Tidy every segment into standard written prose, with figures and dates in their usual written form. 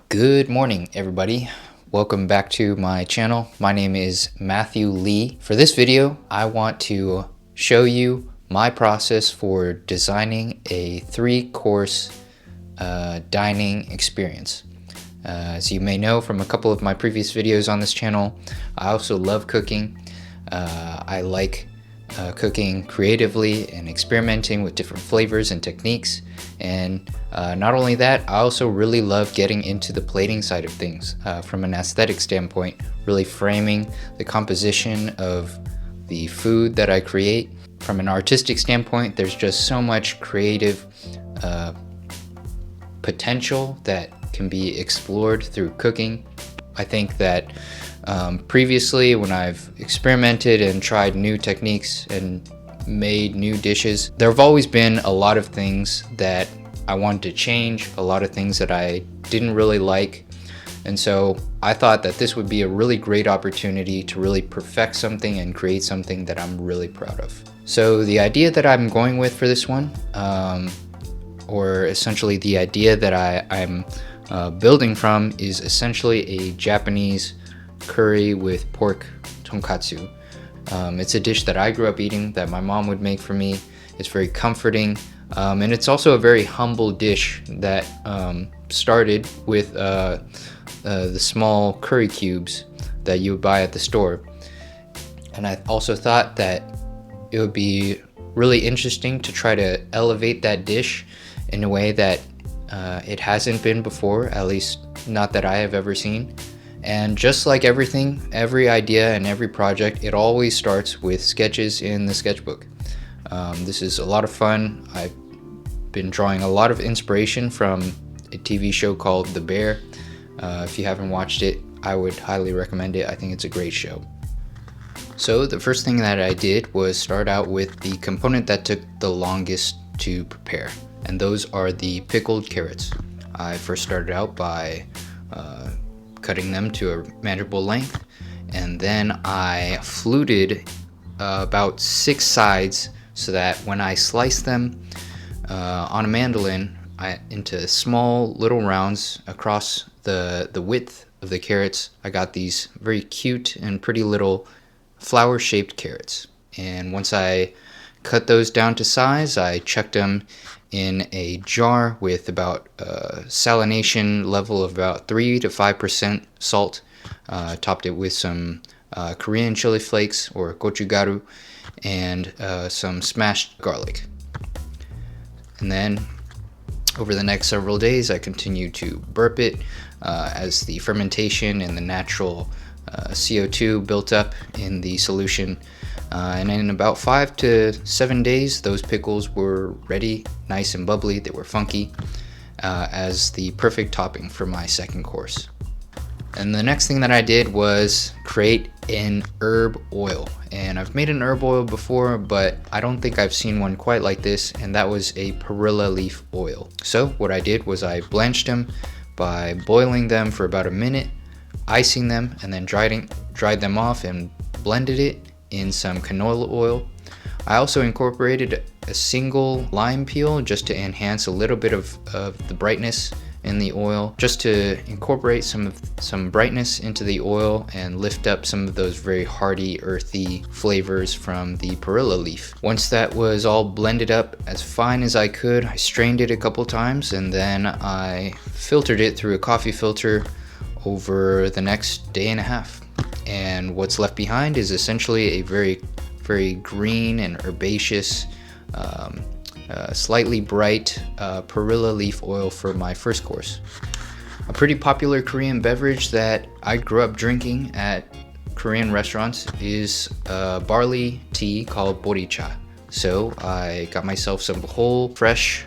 Good morning, everybody. Welcome back to my channel. My name is Matthew Lee. For this video, I want to show you my process for designing a 3-course dining experience. As you may know from a couple of my previous videos on this channel, I also love cooking. I like cooking creatively and experimenting with different flavors and techniques. And not only that, I also really love getting into the plating side of things from an aesthetic standpoint, really framing the composition of the food that I create. From an artistic standpoint, there's just so much creative potential that can be explored through cooking. I think that previously, when I've experimented and tried new techniques and made new dishes, there have always been a lot of things that I wanted to change, a lot of things that I didn't really like. And so I thought that this would be a really great opportunity to really perfect something and create something that I'm really proud of. So the idea that I'm going with for this one, or essentially the idea that I'm building from, is essentially a Japanese curry with pork tonkatsu. It's a dish that I grew up eating, that my mom would make for me. It's very comforting, and it's also a very humble dish that started with the small curry cubes that you would buy at the store. And I also thought that it would be really interesting to try to elevate that dish in a way that it hasn't been before, at least not that I have ever seen. And just like everything, every idea and every project, it always starts with sketches in the sketchbook. This is a lot of fun. I've been drawing a lot of inspiration from a TV show called The Bear. If you haven't watched it, I would highly recommend it. I think it's a great show. So the first thing that I did was start out with the component that took the longest to prepare, and those are the pickled carrots. I first started out by cutting them to a manageable length, and then I fluted about 6 sides so that when I sliced them on a mandolin into small little rounds across the width of the carrots, I got these very cute and pretty little flower-shaped carrots. And once I cut those down to size, I chucked them in a jar with about salination level of about 3 to 5% salt. Topped it with some Korean chili flakes, or gochugaru, and some smashed garlic. And then over the next several days, I continued to burp it as the fermentation and the natural CO2 built up in the solution. And in about 5 to 7 days, those pickles were ready, nice and bubbly. They were funky, as the perfect topping for my second course. And the next thing that I did was create an herb oil. And I've made an herb oil before, but I don't think I've seen one quite like this, and that was a perilla leaf oil. So what I did was I blanched them by boiling them for about a minute, icing them, and then dried them off and blended it in some canola oil. I also incorporated a single lime peel just to enhance a little bit of the brightness in the oil, just to incorporate some brightness into the oil and lift up some of those very hearty, earthy flavors from the perilla leaf. Once that was all blended up as fine as I could, I strained it a couple times, and then I filtered it through a coffee filter over the next day and a half. And what's left behind is essentially a very, very green and herbaceous, slightly bright perilla leaf oil for my first course. A pretty popular Korean beverage that I grew up drinking at Korean restaurants is barley tea called boricha. So I got myself some whole, fresh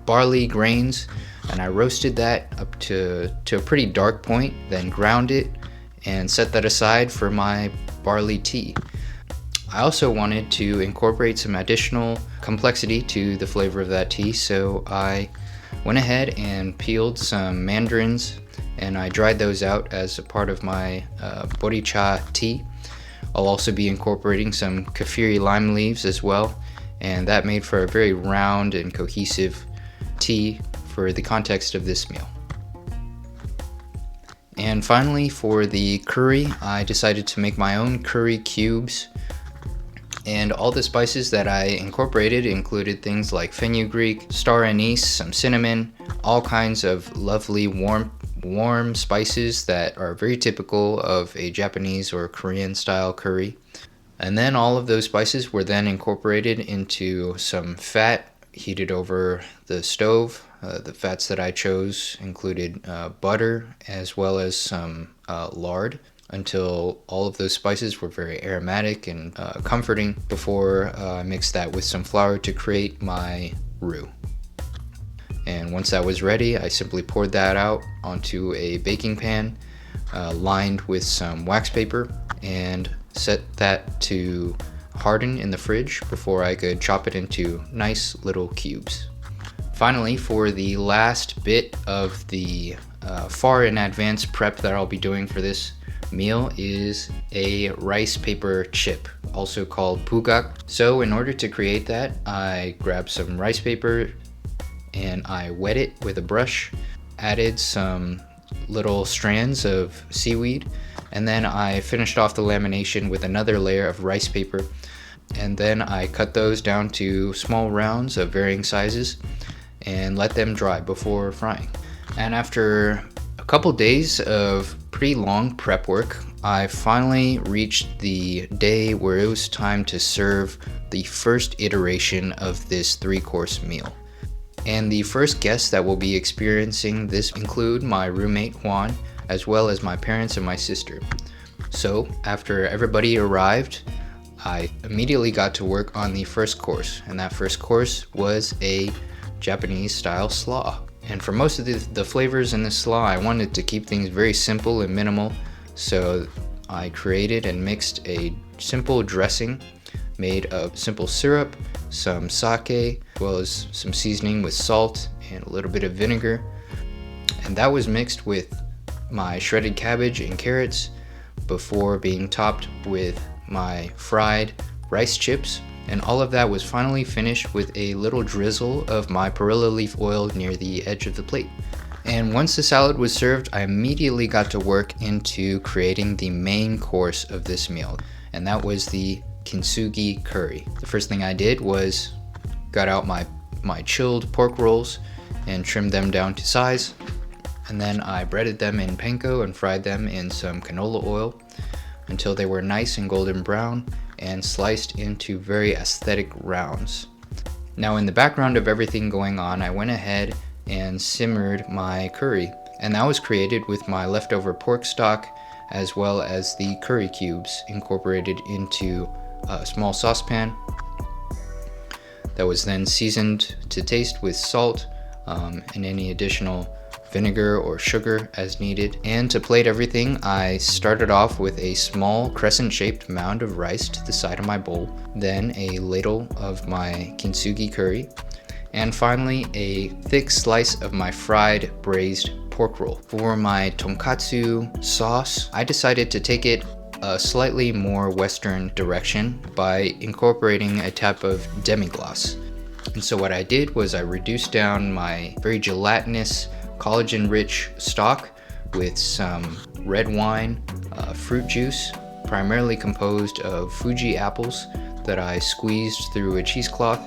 barley grains, and I roasted that up to a pretty dark point, then ground it and set that aside for my barley tea. I also wanted to incorporate some additional complexity to the flavor of that tea, so I went ahead and peeled some mandarins, and I dried those out as a part of my boricha tea. I'll also be incorporating some kaffir lime leaves as well, and that made for a very round and cohesive tea for the context of this meal. And finally, for the curry, I decided to make my own curry cubes. And all the spices that I incorporated included things like fenugreek, star anise, some cinnamon, all kinds of lovely warm spices that are very typical of a Japanese or Korean style curry. And then all of those spices were then incorporated into some fat heated over the stove. The fats that I chose included butter as well as some lard, until all of those spices were very aromatic and comforting before I mixed that with some flour to create my roux. And once that was ready, I simply poured that out onto a baking pan lined with some wax paper and set that to harden in the fridge before I could chop it into nice little cubes. Finally, for the last bit of the far in advance prep that I'll be doing for this meal is a rice paper chip, also called pugak. So in order to create that, I grabbed some rice paper and I wet it with a brush, added some little strands of seaweed, and then I finished off the lamination with another layer of rice paper, and then I cut those down to small rounds of varying sizes and let them dry before frying. And after a couple days of pretty long prep work, I finally reached the day where it was time to serve the first iteration of this 3-course meal. And the first guests that will be experiencing this include my roommate Juan, as well as my parents and my sister. So after everybody arrived, I immediately got to work on the first course, and that first course was a Japanese style slaw. And for most of the flavors in this slaw, I wanted to keep things very simple and minimal, so I created and mixed a simple dressing made of simple syrup, some sake, as well as some seasoning with salt and a little bit of vinegar. And that was mixed with my shredded cabbage and carrots before being topped with my fried rice chips. And all of that was finally finished with a little drizzle of my perilla leaf oil near the edge of the plate. And once the salad was served, I immediately got to work into creating the main course of this meal, and that was the kintsugi curry. The first thing I did was got out my chilled pork rolls and trimmed them down to size, and then I breaded them in panko and fried them in some canola oil until they were nice and golden brown and sliced into very aesthetic rounds. Now, in the background of everything going on, I went ahead and simmered my curry, and that was created with my leftover pork stock as well as the curry cubes incorporated into a small saucepan that was then seasoned to taste with salt and any additional vinegar or sugar as needed. And to plate everything, I started off with a small crescent-shaped mound of rice to the side of my bowl, then a ladle of my kintsugi curry, and finally a thick slice of my fried braised pork roll. For my tonkatsu sauce, I decided to take it a slightly more Western direction by incorporating a type of demi-glace. And so what I did was I reduced down my very gelatinous, collagen-rich stock with some red wine, fruit juice, primarily composed of Fuji apples that I squeezed through a cheesecloth,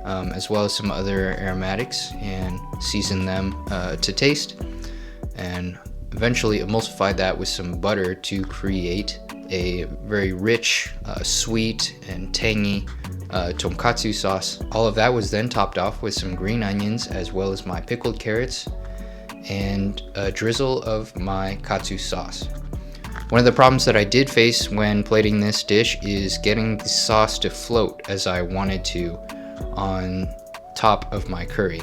as well as some other aromatics, and seasoned them to taste, and eventually emulsified that with some butter to create a very rich, sweet, and tangy tonkatsu sauce. All of that was then topped off with some green onions as well as my pickled carrots and a drizzle of my katsu sauce. One of the problems that I did face when plating this dish is getting the sauce to float as I wanted to on top of my curry.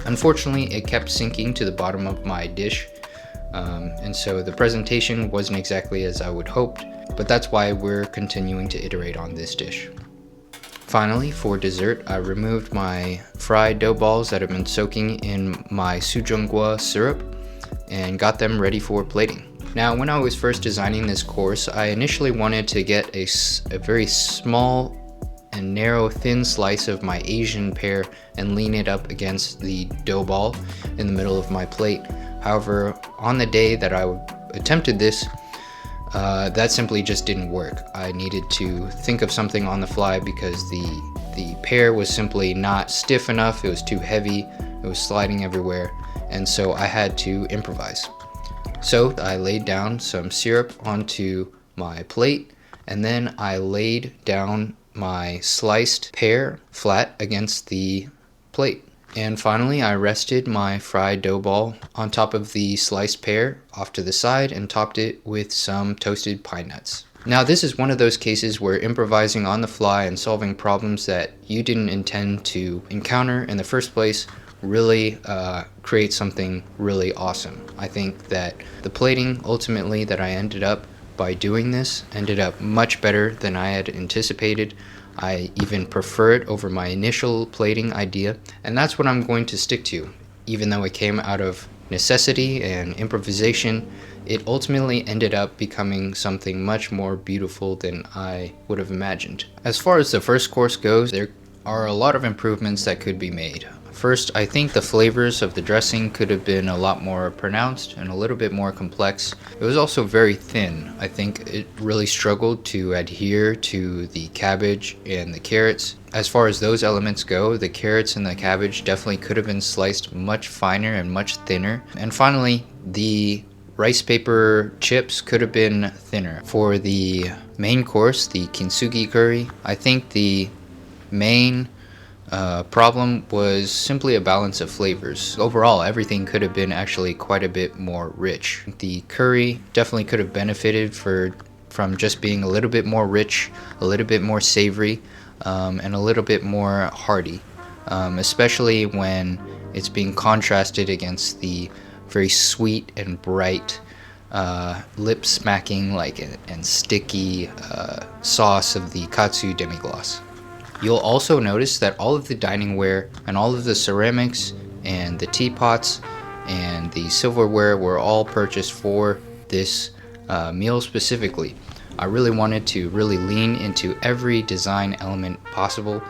Unfortunately, it kept sinking to the bottom of my dish, and so the presentation wasn't exactly as I would hoped, but that's why we're continuing to iterate on this dish. Finally, for dessert, I removed my fried dough balls that have been soaking in my sujunggwa syrup and got them ready for plating. Now, when I was first designing this course, I initially wanted to get a very small and narrow thin slice of my Asian pear and lean it up against the dough ball in the middle of my plate. However, on the day that I attempted this, that simply just didn't work. I needed to think of something on the fly because the pear was simply not stiff enough. It was too heavy. It was sliding everywhere, and so I had to improvise. So I laid down some syrup onto my plate, and then I laid down my sliced pear flat against the plate. And finally, I rested my fried dough ball on top of the sliced pear off to the side and topped it with some toasted pine nuts. Now, this is one of those cases where improvising on the fly and solving problems that you didn't intend to encounter in the first place really creates something really awesome. I think that the plating ultimately that I ended up by doing this ended up much better than I had anticipated. I even prefer it over my initial plating idea, and that's what I'm going to stick to. Even though it came out of necessity and improvisation, it ultimately ended up becoming something much more beautiful than I would have imagined. As far as the first course goes, there are a lot of improvements that could be made. First, I think the flavors of the dressing could have been a lot more pronounced and a little bit more complex. It was also very thin. I think it really struggled to adhere to the cabbage and the carrots. As far as those elements go, the carrots and the cabbage definitely could have been sliced much finer and much thinner. And finally, the rice paper chips could have been thinner. For the main course, the kintsugi curry, I think the main problem was simply a balance of flavors. Overall, everything could have been actually quite a bit more rich. The curry definitely could have benefited from just being a little bit more rich, a little bit more savory, and a little bit more hearty, especially when it's being contrasted against the very sweet and bright, lip-smacking and sticky sauce of the katsu demi-glace. You'll also notice that all of the dining ware and all of the ceramics and the teapots and the silverware were all purchased for this meal specifically. I really wanted to really lean into every design element possible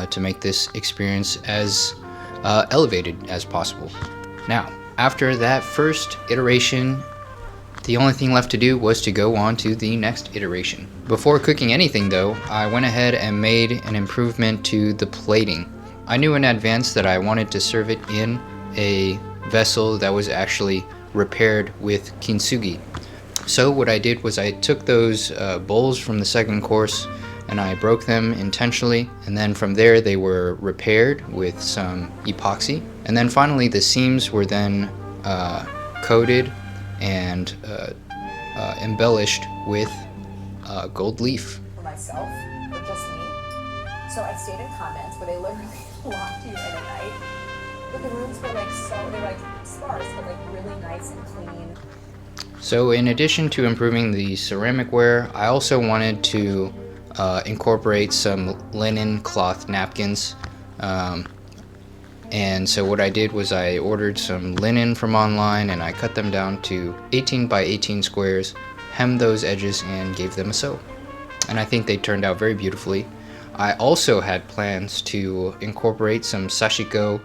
to make this experience as elevated as possible. Now, after that first iteration, the only thing left to do was to go on to the next iteration. Before cooking anything though, I went ahead and made an improvement to the plating. I knew in advance that I wanted to serve it in a vessel that was actually repaired with kintsugi. So what I did was I took those bowls from the second course and I broke them intentionally, and then from there they were repaired with some epoxy. And then finally the seams were then coated and embellished with gold leaf. For myself, or just me. So I stayed in convents where they literally locked you in at night. But the rooms were they're sparse, but really nice and clean. So in addition to improving the ceramic ware, I also wanted to incorporate some linen cloth napkins. And so what I did was I ordered some linen from online and I cut them down to 18 by 18 squares, hemmed those edges and gave them a sew. And I think they turned out very beautifully. I also had plans to incorporate some sashiko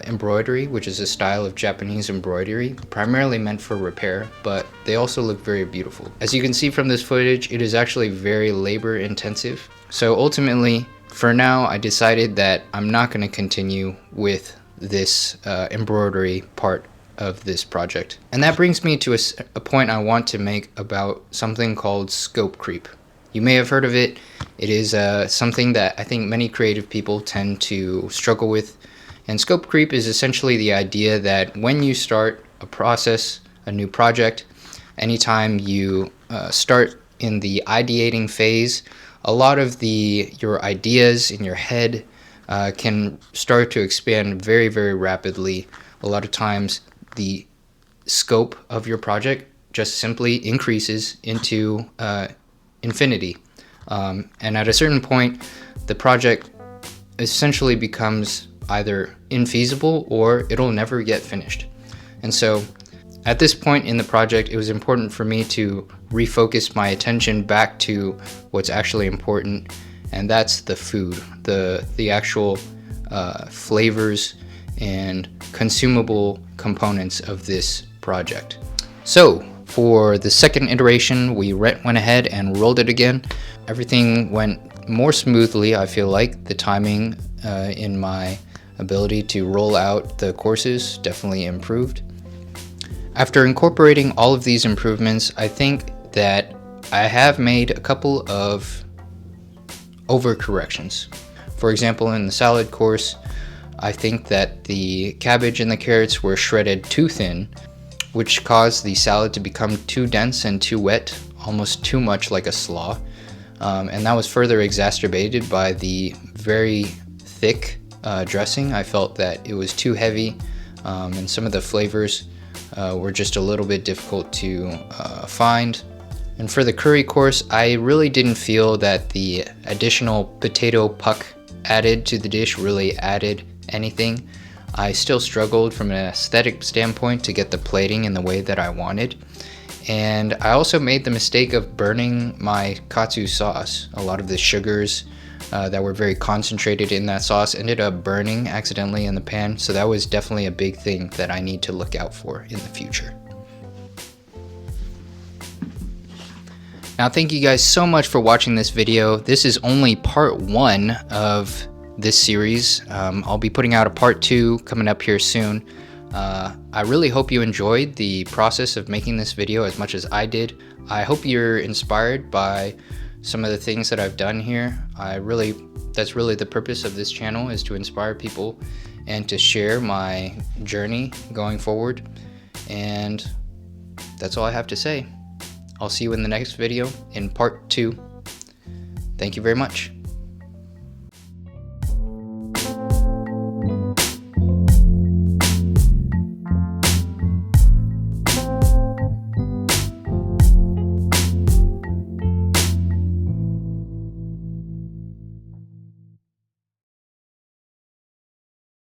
embroidery, which is a style of Japanese embroidery, primarily meant for repair, but they also look very beautiful. As you can see from this footage, it is actually very labor intensive. So ultimately, for now, I decided that I'm not going to continue with this embroidery part of this project. And that brings me to a point I want to make about something called scope creep. You may have heard of it. It is something that I think many creative people tend to struggle with. And scope creep is essentially the idea that when you start a process, a new project, anytime you start in the ideating phase, a lot of your ideas in your head can start to expand very, very rapidly. A lot of times the scope of your project just simply increases into infinity. And at a certain point, the project essentially becomes either infeasible or it'll never get finished. And so at this point in the project, it was important for me to refocus my attention back to what's actually important, and that's the food, the actual flavors and consumable components of this project. So For the second iteration, we went ahead and rolled it again. Everything went more smoothly. I feel like the timing in my ability to roll out the courses definitely improved. After incorporating all of these improvements, I think that I have made a couple of overcorrections. For example, in the salad course, I think that the cabbage and the carrots were shredded too thin, which caused the salad to become too dense and too wet, almost too much like a slaw. And that was further exacerbated by the very thick dressing. I felt that it was too heavy, and some of the flavors were just a little bit difficult to find. And for the curry course, I really didn't feel that the additional potato puck added to the dish really added anything. I still struggled from an aesthetic standpoint to get the plating in the way that I wanted. And I also made the mistake of burning my katsu sauce. A lot of the sugars that were very concentrated in that sauce ended up burning accidentally in the pan. So that was definitely a big thing that I need to look out for in the future. Now, thank you guys so much for watching this video. This is only part 1 of this series. I'll be putting out a part 2 coming up here soon. I really hope you enjoyed the process of making this video as much as I did. I hope you're inspired by some of the things that I've done here. That's really the purpose of this channel, is to inspire people and to share my journey going forward. And that's all I have to say. I'll see you in the next video in part 2. Thank you very much.